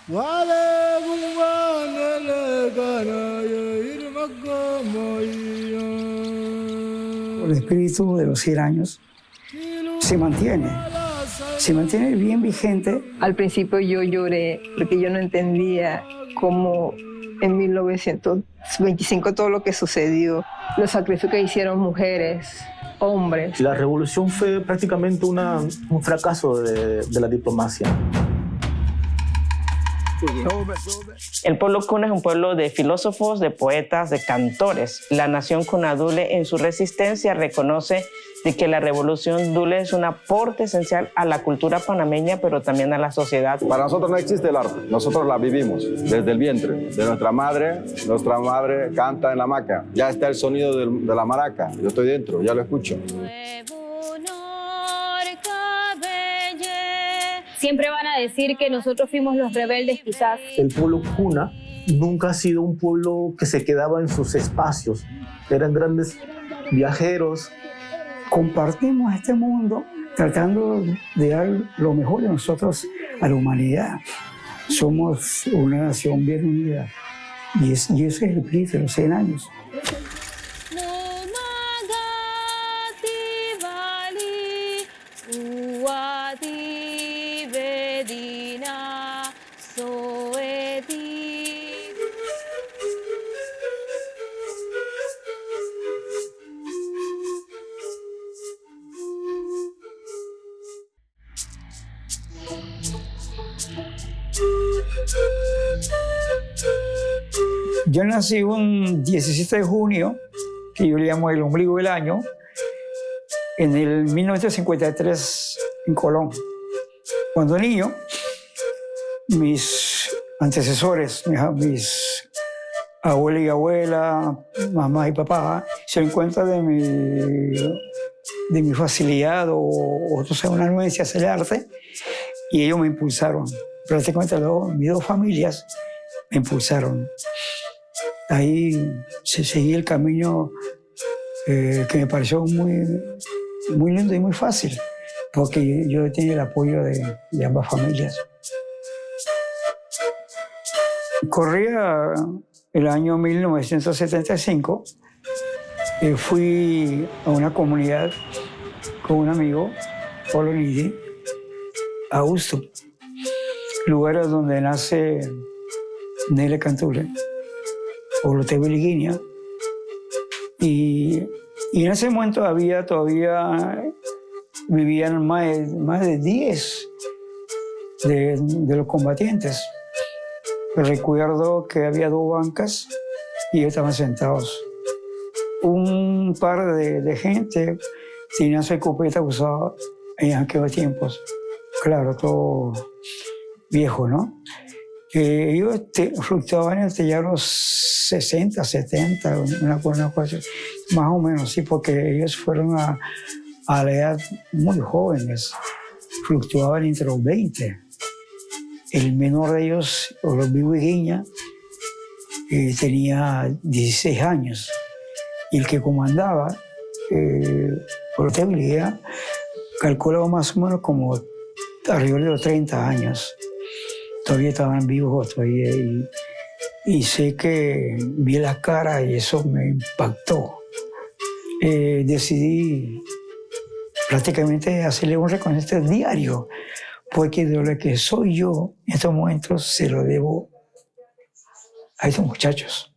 El espíritu de los 100 años se mantiene bien vigente. Al principio yo lloré porque yo no entendía cómo en 1925 todo lo que sucedió, los sacrificios que hicieron mujeres, hombres. La revolución fue prácticamente un fracaso de la diplomacia. El pueblo kuna es un pueblo de filósofos, de poetas, de cantores. La nación kunadule en su resistencia reconoce de que la revolución dule es un aporte esencial a la cultura panameña, pero también a la sociedad. Para nosotros no existe el arte, nosotros la vivimos desde el vientre de nuestra madre. Nuestra madre canta en la hamaca, ya está el sonido de la maraca, yo estoy dentro, ya lo escucho. Siempre van a decir que nosotros fuimos los rebeldes, quizás. El pueblo kuna nunca ha sido un pueblo que se quedaba en sus espacios. Eran grandes viajeros. Compartimos este mundo tratando de dar lo mejor de nosotros a la humanidad. Somos una nación bien unida y ese es el espíritu de los 100 años. Yo nací un 17 de junio, que yo le llamo el ombligo del año, en el 1953 en Colón. Cuando niño, mis antecesores, mis abuela y abuela, mamá y papá, se dan cuenta de mi facilidad o sea, una anuencia hacia el arte, y ellos me impulsaron. Prácticamente mis dos familias me impulsaron. Ahí se seguía el camino que me pareció muy lindo y muy fácil, porque yo tenía el apoyo de ambas familias. Corría el año 1975, fui a una comunidad con un amigo, Polo Nidi, a Usto, lugar donde nace Nele Cantule, o Loteviliguinia. Y en ese momento todavía vivían más de 10 de los combatientes. Recuerdo que había 2 bancas y ellos estaban sentados. Un par de gente tenía su escopeta usada en aquellos tiempos. Claro, todo viejo, ¿no? Ellos fluctuaban entre ya los 60, 70, una cosa más o menos, sí, porque ellos fueron a la edad muy jóvenes, fluctuaban entre los 20. El menor de ellos, Olombiguiguiña, tenía 16 años, y el que comandaba, Oloteviliguiña, calculaba más o menos como alrededor de los 30 años. Todavía estaban vivos todavía, y sé que vi la cara y eso me impactó. Decidí prácticamente hacerle un reconocimiento diario, porque de lo que soy yo en estos momentos se lo debo a estos muchachos.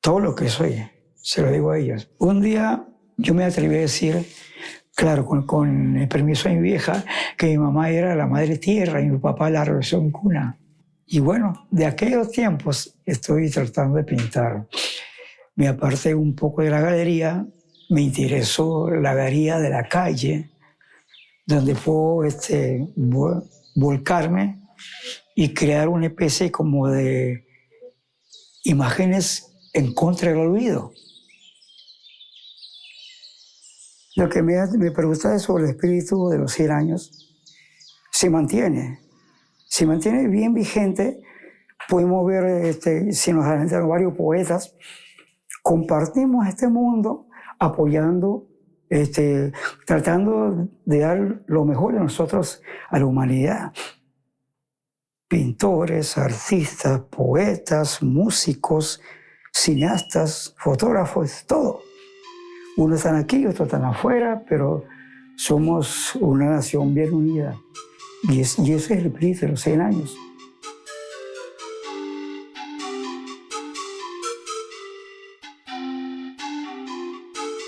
Todo lo que soy se lo debo a ellos. Un día yo me atreví a decir, claro, con el permiso de mi vieja, que mi mamá era la madre tierra y mi papá la revolución cuna. Y bueno, de aquellos tiempos estoy tratando de pintar. Me aparté un poco de la galería, me interesó la galería de la calle, donde puedo volcarme y crear una especie como de imágenes en contra del olvido. Lo que me pregunta es sobre el espíritu de los 100 años. Se mantiene bien vigente. Podemos ver, si nos adelantaron varios poetas, compartimos este mundo apoyando, tratando de dar lo mejor de nosotros a la humanidad. pintores, artistas, poetas, músicos, cineastas, fotógrafos, todo. Unos están aquí, otros están afuera, pero somos una nación bien unida. Y ese es el espíritu de los 100 años.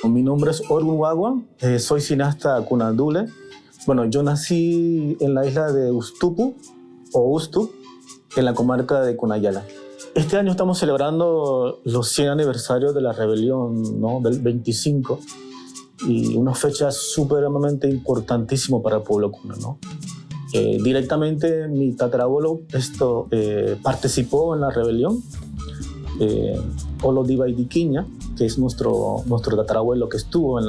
Mi nombre es Orgun Wagua, soy cineasta cunandule. Bueno, yo nací en la isla de Ustupu, o Ustup, en la comarca de Cunayala. Este año estamos celebrando los 100 aniversarios de la rebelión, ¿no? Del 25, y una fecha supremamente importantísima para el pueblo cuna, ¿no? Directamente mi tatarabuelo participó en la rebelión, Olodibaidiquiña, que es nuestro tatarabuelo que estuvo en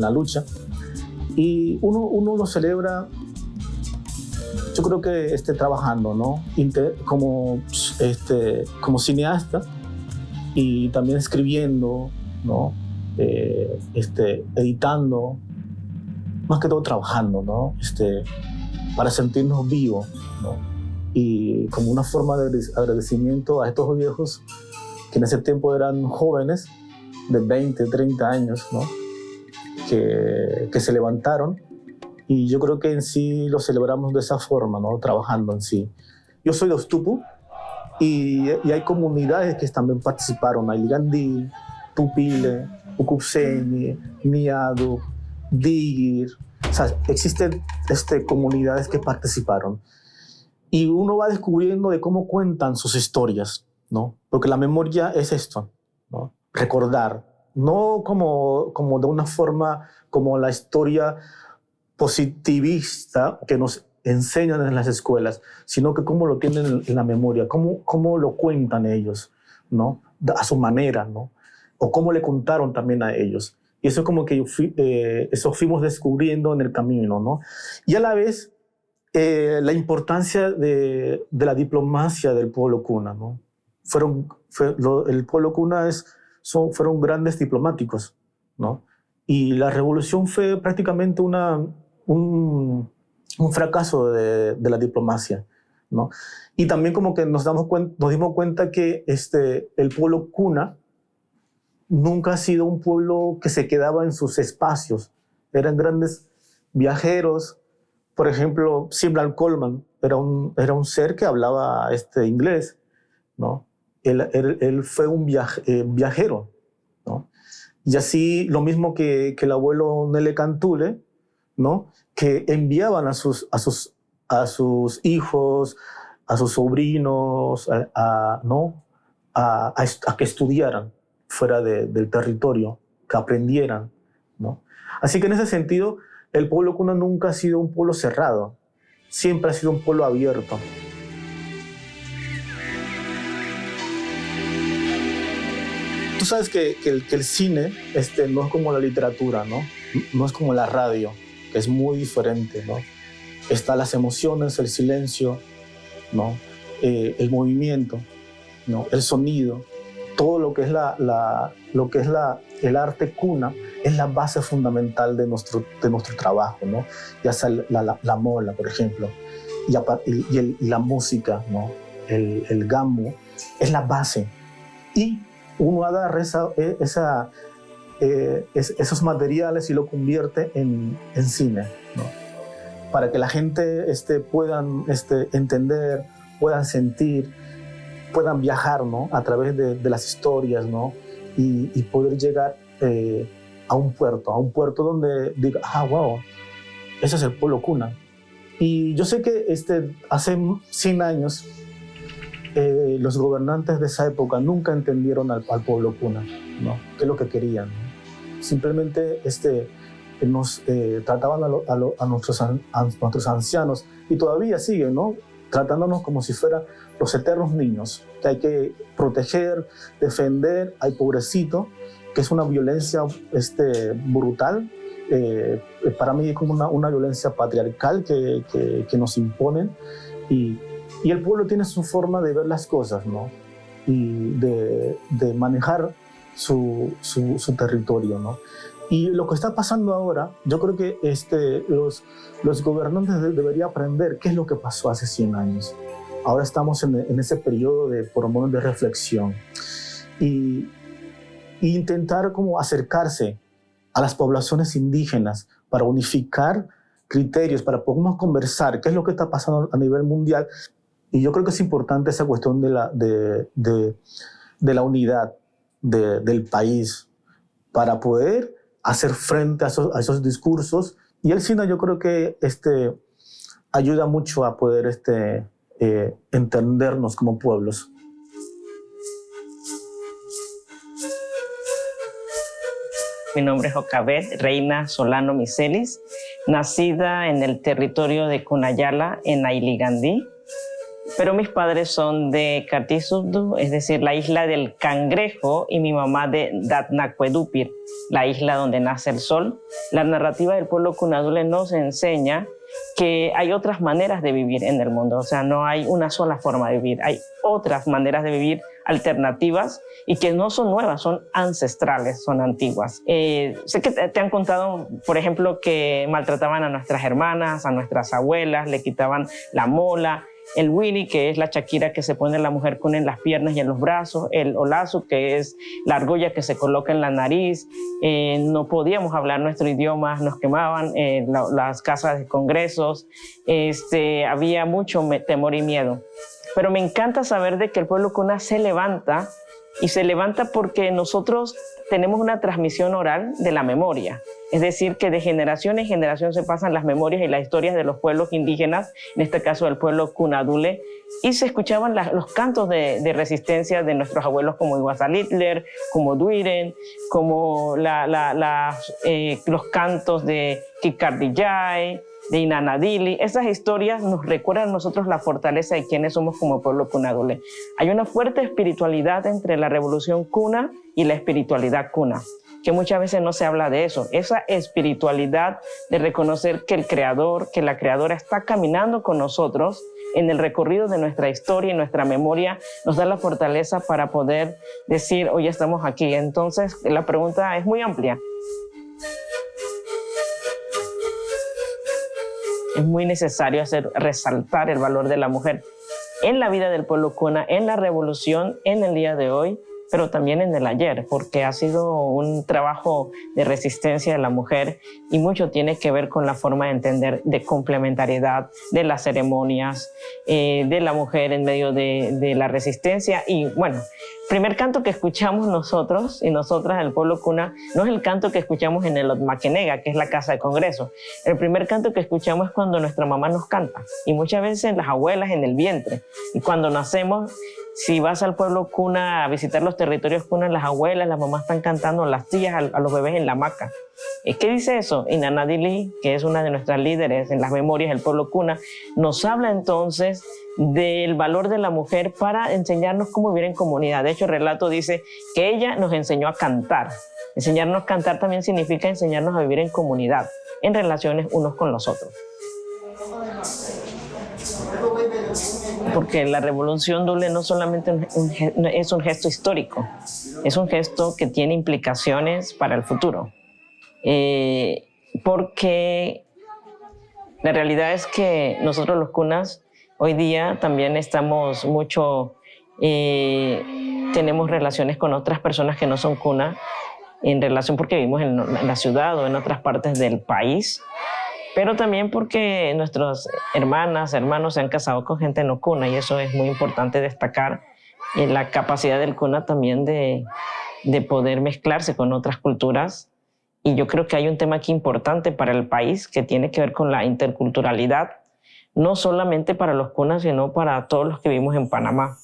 la lucha. Y uno lo celebra, yo creo que trabajando, ¿no? Como cineasta y también escribiendo, ¿no? Editando, más que todo trabajando, ¿no? Para sentirnos vivos, ¿no? Y como una forma de agradecimiento a estos viejos que en ese tiempo eran jóvenes de 20, 30 años, ¿no? Que se levantaron, y yo creo que en sí lo celebramos de esa forma, ¿no? Trabajando en sí. Yo soy de Ustupu y hay comunidades que también participaron: Ailgandí, Tupile, Ucupseni, Miadu, Digir. O sea, existen comunidades que participaron. Y uno va descubriendo de cómo cuentan sus historias, ¿no? Porque la memoria es esto, ¿no? Recordar, no como de una forma como la historia positivista que nos enseñan en las escuelas, sino que cómo lo tienen en la memoria, cómo lo cuentan ellos, ¿no? A su manera, ¿no? O cómo le contaron también a ellos. Y eso es como que eso fuimos descubriendo en el camino, ¿no? Y a la vez, la importancia de la diplomacia del pueblo cuna, ¿no? El pueblo cuna fueron grandes diplomáticos, ¿no? Y la revolución fue prácticamente un fracaso de la diplomacia, ¿no? Y también como que nos dimos cuenta que el pueblo cuna nunca ha sido un pueblo que se quedaba en sus espacios. Eran grandes viajeros. Por ejemplo, Simran Coleman era un ser que hablaba inglés, ¿no? Él fue un viajero, ¿no? Y así lo mismo que el abuelo Nele Cantule, ¿no? Que enviaban a sus hijos, a sus sobrinos, ¿no? a que estudiaran fuera del territorio, que aprendieran, ¿no? Así que en ese sentido, el pueblo cuna nunca ha sido un pueblo cerrado, siempre ha sido un pueblo abierto. Tú sabes que el cine no es como la literatura, ¿no? No es como la radio, que es muy diferente, ¿no? Están las emociones, el silencio, ¿no? El movimiento, ¿no? El sonido, todo lo que es el arte cuna es la base fundamental de nuestro trabajo, ¿no? Ya sea la mola, por ejemplo, y la música, ¿no? El gambo es la base. Y uno agarra esos materiales y lo convierte en cine, ¿no? Para que la gente puedan entender, puedan sentir, puedan viajar, ¿no? A través de las historias, ¿no? Y poder llegar a un puerto donde diga, wow, ese es el pueblo cuna. Y yo sé que hace 100 años los gobernantes de esa época nunca entendieron al pueblo cuna, ¿no? ¿Qué es lo que querían, ¿no? Simplemente nos trataban a nuestros ancianos, y todavía siguen, ¿no? Tratándonos como si fueran los eternos niños, que hay que proteger, defender al pobrecito, que es una violencia brutal. Para mí es como una violencia patriarcal que nos imponen, y el pueblo tiene su forma de ver las cosas, ¿no? Y de manejar su territorio, ¿no? Y lo que está pasando ahora, yo creo que los gobernantes deberían aprender qué es lo que pasó hace 100 años. Ahora estamos en ese periodo por lo menos de reflexión y intentar como acercarse a las poblaciones indígenas para unificar criterios, para poder conversar qué es lo que está pasando a nivel mundial. Y yo creo que es importante esa cuestión de la unidad del país para poder hacer frente a esos discursos. Y el cine yo creo que ayuda mucho a poder entendernos como pueblos. Mi nombre es Okabet Reina Solano Miselis, nacida en el territorio de Cunayala, en Ailigandí, pero mis padres son de Catisubdu, es decir, la isla del Cangrejo, y mi mamá de Datnacuedupir, la isla donde nace el sol. La narrativa del pueblo cunadule nos enseña que hay otras maneras de vivir en el mundo, o sea, no hay una sola forma de vivir, hay otras maneras de vivir alternativas y que no son nuevas, son ancestrales, son antiguas. Sé que te han contado, por ejemplo, que maltrataban a nuestras hermanas, a nuestras abuelas, le quitaban la mola, el wini, que es la chaquira que se pone la mujer con en las piernas y en los brazos, el olazu, que es la argolla que se coloca en la nariz. No podíamos hablar nuestro idioma, nos quemaban las casas de congresos, había mucho temor y miedo. Pero me encanta saber de que el pueblo Kuna se levanta, y se levanta porque nosotros tenemos una transmisión oral de la memoria. Es decir, que de generación en generación se pasan las memorias y las historias de los pueblos indígenas, en este caso del pueblo cunadule, y se escuchaban los cantos de resistencia de nuestros abuelos como Iguazalitler, como Duiren, como los cantos de Kikardillay, de Inanadili. Esas historias nos recuerdan a nosotros la fortaleza de quienes somos como pueblo cunadule. Hay una fuerte espiritualidad entre la revolución cuna y la espiritualidad cuna, que muchas veces no se habla de eso. Esa espiritualidad de reconocer que el creador, que la creadora está caminando con nosotros en el recorrido de nuestra historia y nuestra memoria, nos da la fortaleza para poder decir, hoy estamos aquí. Entonces, la pregunta es muy amplia. Es muy necesario resaltar el valor de la mujer en la vida del pueblo Kuna, en la revolución, en el día de hoy, pero también en el ayer, porque ha sido un trabajo de resistencia de la mujer y mucho tiene que ver con la forma de entender de complementariedad de las ceremonias, de la mujer en medio de la resistencia. Y bueno, el primer canto que escuchamos nosotros y nosotras, el pueblo Kuna, no es el canto que escuchamos en el Otmaquenega, que es la casa de congreso. El primer canto que escuchamos es cuando nuestra mamá nos canta, y muchas veces las abuelas en el vientre. Y cuando nacemos, si vas al pueblo Kuna a visitar los territorios Kuna, las abuelas, las mamás están cantando, las tías a los bebés en la hamaca. ¿Qué dice eso? Inanadili, que es una de nuestras líderes en las memorias del pueblo Kuna, nos habla entonces del valor de la mujer para enseñarnos cómo vivir en comunidad. De hecho, el relato dice que ella nos enseñó a cantar. Enseñarnos a cantar también significa enseñarnos a vivir en comunidad, en relaciones unos con los otros. Porque la revolución Dule no solamente es un gesto histórico, es un gesto que tiene implicaciones para el futuro. Porque la realidad es que nosotros los cunas hoy día también estamos mucho, tenemos relaciones con otras personas que no son cuna, en relación porque vivimos en la ciudad o en otras partes del país, pero también porque nuestras hermanas, hermanos se han casado con gente no cuna, y eso es muy importante destacar, la capacidad del cuna también de poder mezclarse con otras culturas. Y yo creo que hay un tema aquí importante para el país que tiene que ver con la interculturalidad, no solamente para los cunas, sino para todos los que vivimos en Panamá.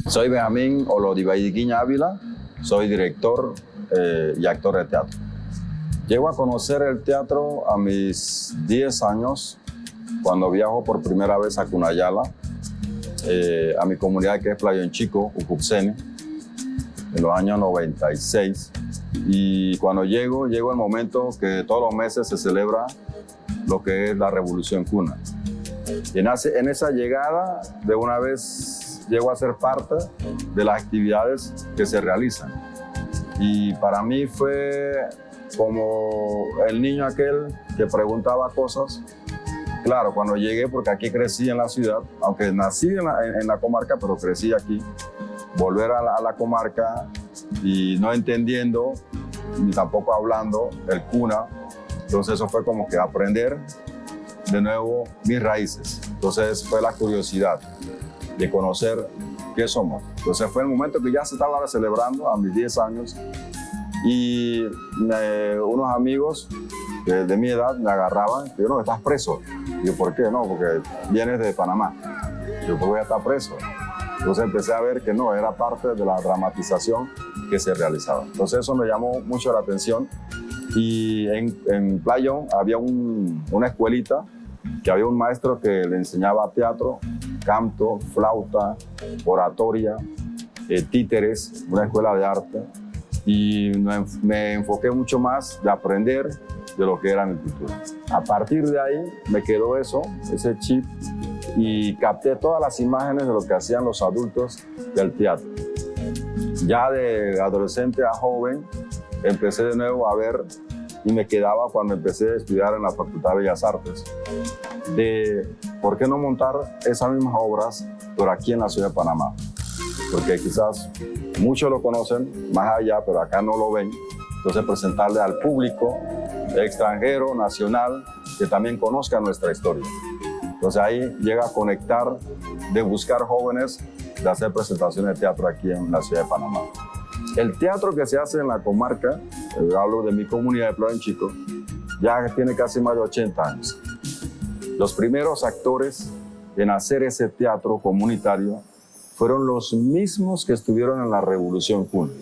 Soy Benjamín Olodibaidiquiña Ávila, soy director y actor de teatro. Llego a conocer el teatro a mis 10 años, cuando viajo por primera vez a Cunayala, a mi comunidad que es Playón Chico, Ucupceni, en los años 96. Y cuando llego el momento que todos los meses se celebra lo que es la Revolución Cuna. Y en esa llegada, de una vez llego a ser parte de las actividades que se realizan. Y para mí fue como el niño aquel que preguntaba cosas. Claro, cuando llegué, porque aquí crecí en la ciudad, aunque nací en la comarca, pero crecí aquí, volver a la comarca y no entendiendo, ni tampoco hablando el cuna. Entonces eso fue como que aprender de nuevo mis raíces. Entonces fue la curiosidad de conocer qué somos. Entonces fue el momento que ya se estaba celebrando a mis 10 años y unos amigos de mi edad me agarraban y yo, no, estás preso. Y yo, ¿por qué? No, porque vienes de Panamá. Yo, pues voy a estar preso. Entonces empecé a ver que no, era parte de la dramatización que se realizaba. Entonces eso me llamó mucho la atención. Y en Playón había una escuelita que había un maestro que le enseñaba teatro, canto, flauta, oratoria, títeres, una escuela de arte. Y me enfoqué mucho más de aprender de lo que era mi cultura. A partir de ahí me quedó eso, ese chip, y capté todas las imágenes de lo que hacían los adultos del teatro. Ya de adolescente a joven empecé de nuevo a ver y me quedaba cuando empecé a estudiar en la Facultad de Bellas Artes de por qué no montar esas mismas obras pero aquí en la ciudad de Panamá, porque quizás muchos lo conocen más allá pero acá no lo ven. Entonces presentarle al público extranjero, nacional, que también conozca nuestra historia. Entonces ahí llega a conectar, de buscar jóvenes, de hacer presentaciones de teatro aquí en la ciudad de Panamá. El teatro que se hace en la comarca, hablo de mi comunidad de Playón Chico, ya tiene casi más de 80 años. Los primeros actores en hacer ese teatro comunitario fueron los mismos que estuvieron en la Revolución Cuna.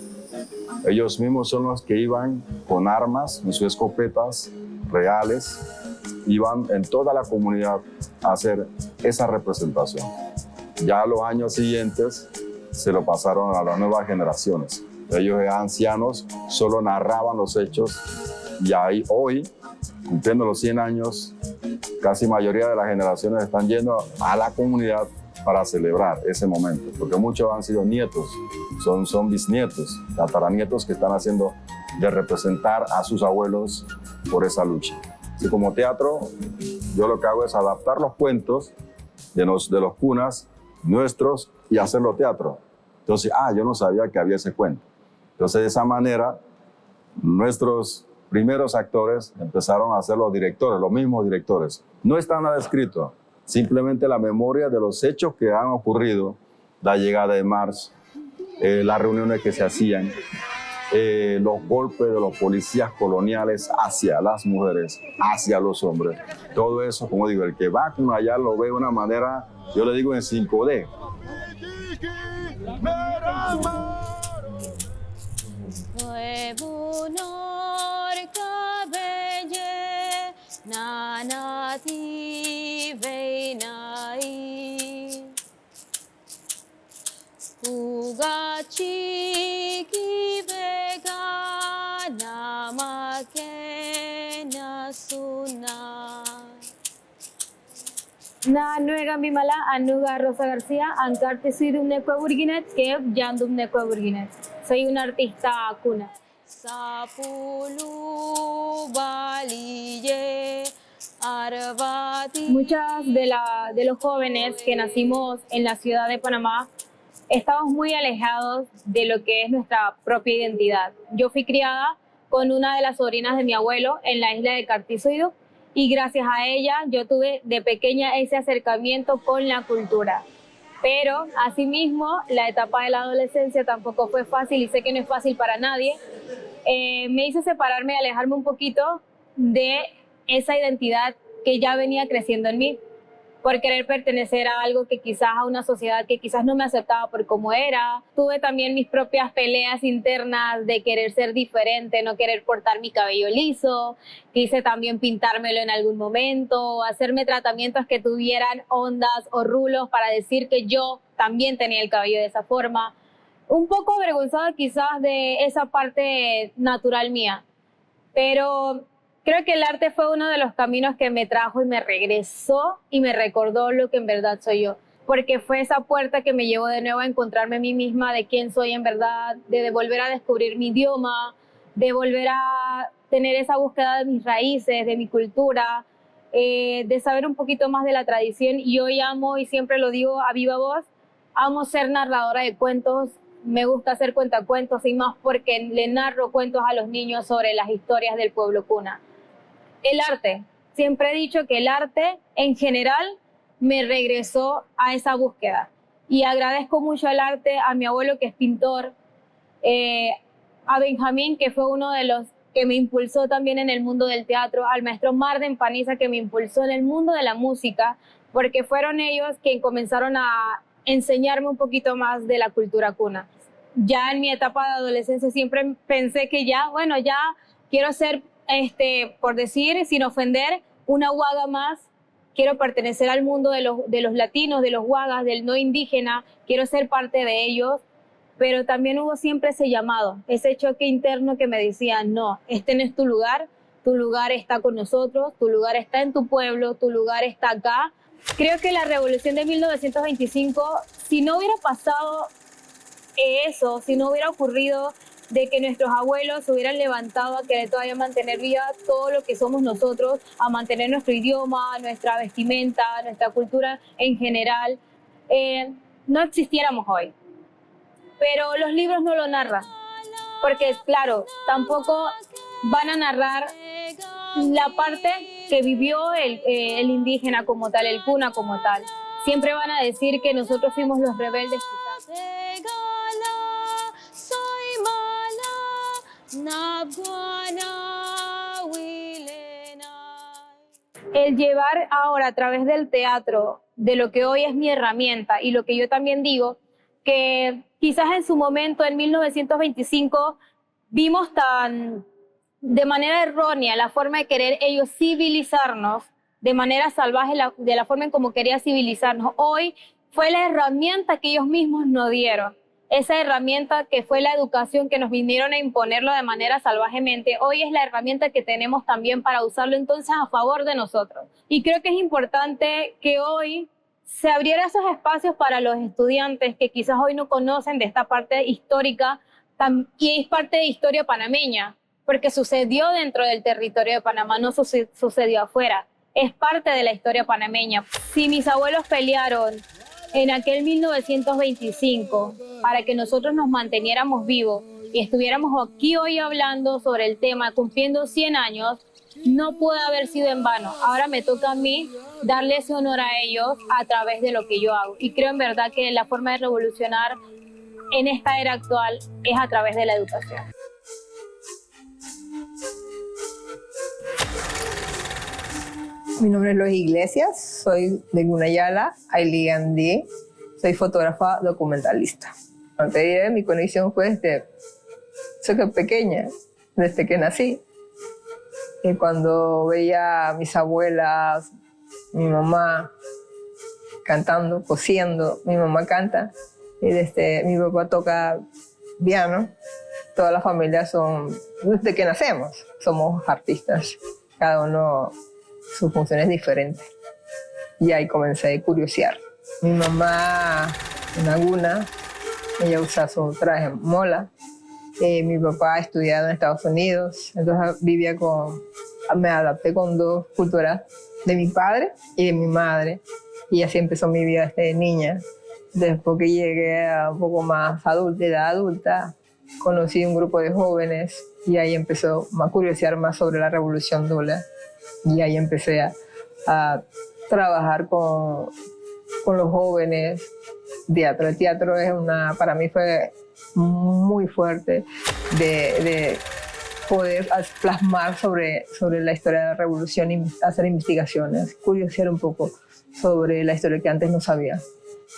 Ellos mismos son los que iban con armas, en sus escopetas reales, iban en toda la comunidad a hacer esa representación. Ya los años siguientes se lo pasaron a las nuevas generaciones. Ellos eran ancianos, solo narraban los hechos y ahí hoy, cumpliendo los 100 años, casi mayoría de las generaciones están yendo a la comunidad para celebrar ese momento, porque muchos han sido nietos, son bisnietos, tataranietos que están haciendo de representar a sus abuelos por esa lucha. Así como teatro, yo lo que hago es adaptar los cuentos de los cunas nuestros y hacerlo teatro. Entonces, yo no sabía que había ese cuento. Entonces, de esa manera, nuestros primeros actores empezaron a ser los directores, los mismos directores. No está nada escrito, simplemente la memoria de los hechos que han ocurrido, la llegada de March, las reuniones que se hacían, los golpes de los policías coloniales hacia las mujeres, hacia los hombres. Todo eso, como digo, el que va con allá lo ve de una manera, yo le digo en 5D. Na nuega mimala anuga Rosa García, ancarte soy de un necua burguinet, que yandum necua burguinet. Soy una artista cuna. Muchas de los jóvenes que nacimos en la ciudad de Panamá estamos muy alejados de lo que es nuestra propia identidad. Yo fui criada con una de las sobrinas de mi abuelo en la isla de Cartizuido y gracias a ella yo tuve de pequeña ese acercamiento con la cultura. Pero asimismo la etapa de la adolescencia tampoco fue fácil y sé que no es fácil para nadie. Me hizo separarme y alejarme un poquito de esa identidad que ya venía creciendo en mí, por querer pertenecer a algo que quizás, a una sociedad que quizás no me aceptaba por cómo era. Tuve también mis propias peleas internas de querer ser diferente, no querer portar mi cabello liso. Quise también pintármelo en algún momento, hacerme tratamientos que tuvieran ondas o rulos para decir que yo también tenía el cabello de esa forma. un poco avergonzada quizás de esa parte natural mía, pero creo que el arte fue uno de los caminos que me trajo y me regresó y me recordó lo que en verdad soy yo, porque fue esa puerta que me llevó de nuevo a encontrarme a mí misma de quién soy en verdad, de volver a descubrir mi idioma, de volver a tener esa búsqueda de mis raíces, de mi cultura, de saber un poquito más de la tradición. Y hoy amo, y siempre lo digo a viva voz, amo ser narradora de cuentos. Me gusta hacer cuentacuentos y más porque le narro cuentos a los niños sobre las historias del pueblo Kuna. El arte, siempre he dicho que el arte en general me regresó a esa búsqueda. Y agradezco mucho el arte a mi abuelo, que es pintor, a Benjamín, que fue uno de los que me impulsó también en el mundo del teatro, al maestro Marden Paniza, que me impulsó en el mundo de la música, porque fueron ellos quienes comenzaron a enseñarme un poquito más de la cultura Kuna. Ya en mi etapa de adolescencia siempre pensé que ya quiero ser, por decir, sin ofender, una huaga más. Quiero pertenecer al mundo de los latinos, de los huagas, del no indígena. Quiero ser parte de ellos. Pero también hubo siempre ese llamado, ese choque interno que me decía, no, este no es tu lugar está con nosotros, tu lugar está en tu pueblo, tu lugar está acá. Creo que la revolución de 1925, si no hubiera pasado eso, si no hubiera ocurrido de que nuestros abuelos se hubieran levantado a querer todavía mantener viva todo lo que somos nosotros, a mantener nuestro idioma, nuestra vestimenta, nuestra cultura en general, no existiéramos hoy. Pero los libros no lo narran, porque claro, tampoco van a narrar la parte que vivió el indígena como tal, el Kuna como tal. Siempre van a decir que nosotros fuimos los rebeldes. El llevar ahora a través del teatro, de lo que hoy es mi herramienta y lo que yo también digo, que quizás en su momento, en 1925, vimos de manera errónea la forma de querer ellos civilizarnos, de manera salvaje, de la forma en cómo quería civilizarnos. Hoy fue la herramienta que ellos mismos nos dieron, esa herramienta que fue la educación que nos vinieron a imponerlo de manera salvajemente. Hoy es la herramienta que tenemos también para usarlo entonces a favor de nosotros. Y creo que es importante que hoy se abriera esos espacios para los estudiantes que quizás hoy no conocen de esta parte histórica, y es parte de historia panameña, porque sucedió dentro del territorio de Panamá, no sucedió afuera, es parte de la historia panameña. Si mis abuelos pelearon en aquel 1925 para que nosotros nos manteniéramos vivos y estuviéramos aquí hoy hablando sobre el tema, cumpliendo 100 años, no puede haber sido en vano. Ahora me toca a mí darle ese honor a ellos a través de lo que yo hago. Y creo en verdad que la forma de revolucionar en esta era actual es a través de la educación. Mi nombre es Lois Iglesias, soy de Gunayala, Ailí Andí, soy fotógrafa documentalista. No te diré, mi conexión fue desde pequeña, desde que nací. Y cuando veía a mis abuelas, mi mamá cantando, cosiendo, mi mamá canta, y mi papá toca piano, toda la familia desde que nacemos, somos artistas, cada uno sus funciones diferentes. Y ahí comencé a curiosear. Mi mamá, una guna, ella usa su traje mola. Mi papá ha estudiado en Estados Unidos, entonces me adapté con dos culturas, de mi padre y de mi madre. Y así empezó mi vida desde niña. Después que llegué a un poco más edad adulta, conocí un grupo de jóvenes y ahí empezó a curiosear más sobre la Revolución Dula. Y ahí empecé a trabajar con los jóvenes. Teatro. El teatro para mí fue muy fuerte de poder plasmar sobre la historia de la revolución y hacer investigaciones, curiosear un poco sobre la historia que antes no sabía.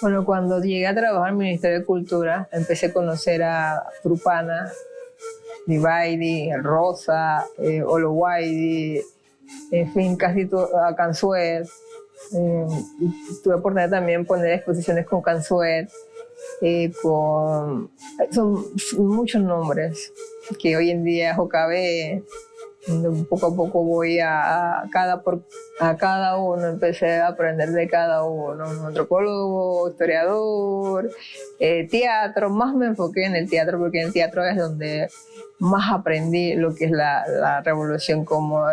Bueno, cuando llegué a trabajar en el Ministerio de Cultura, empecé a conocer a Trupana, Divaidi, Rosa, Olowaidi, en fin, casi a Cansuet. Tuve oportunidad también de poner exposiciones con Cansuet. son muchos nombres que hoy en día Jocabe, poco a poco voy a cada uno, empecé a aprender de cada uno, un antropólogo, historiador, teatro, más me enfoqué en el teatro porque en el teatro es donde más aprendí lo que es la revolución, cómo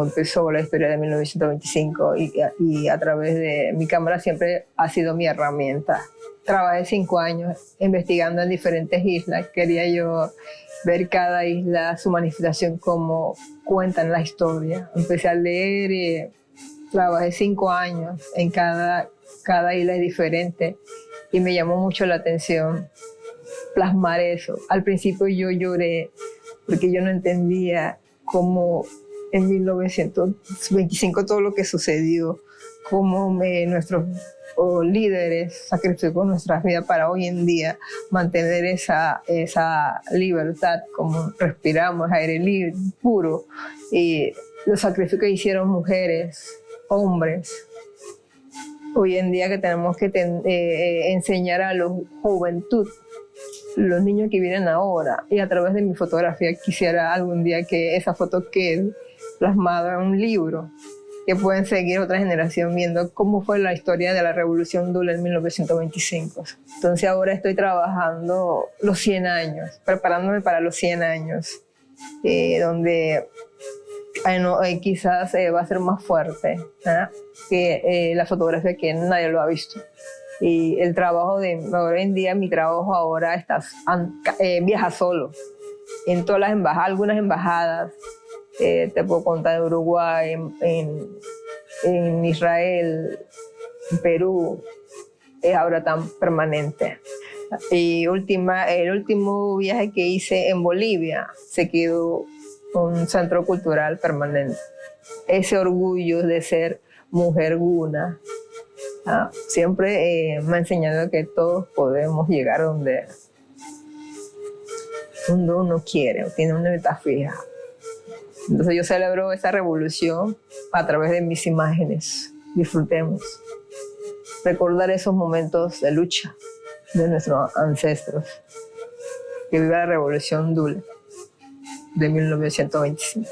empezó la historia de 1925 y a través de mi cámara siempre ha sido mi herramienta. Trabajé 5 años investigando en diferentes islas, quería yo ver cada isla, su manifestación, cómo cuentan la historia. Empecé a leer y trabajé 5 años en cada isla es diferente y me llamó mucho la atención plasmar eso. Al principio yo lloré porque yo no entendía cómo en 1925 todo lo que sucedió, cómo nuestros líderes sacrificó nuestras vidas para hoy en día mantener esa libertad, como respiramos aire libre, puro, y los sacrificios que hicieron mujeres, hombres. Hoy en día que tenemos que enseñar a la juventud, los niños que vienen ahora, y a través de mi fotografía quisiera algún día que esa foto quede plasmada en un libro, que pueden seguir otra generación viendo cómo fue la historia de la Revolución Dula en 1925. Entonces ahora estoy trabajando los 100 años, preparándome para los 100 años, donde quizás va a ser más fuerte que la fotografía, que nadie lo ha visto. Y el trabajo hoy en día, mi trabajo ahora viaja solo en todas las embajadas, algunas embajadas. Te puedo contar de Uruguay, en Israel, en Perú, es ahora tan permanente. Y el último viaje que hice en Bolivia se quedó un centro cultural permanente. Ese orgullo de ser mujer guna siempre me ha enseñado que todos podemos llegar donde uno quiere, tiene una meta fija. Entonces yo celebro esta revolución a través de mis imágenes. Disfrutemos. Recordar esos momentos de lucha de nuestros ancestros. Que viva la revolución Dula de 1925.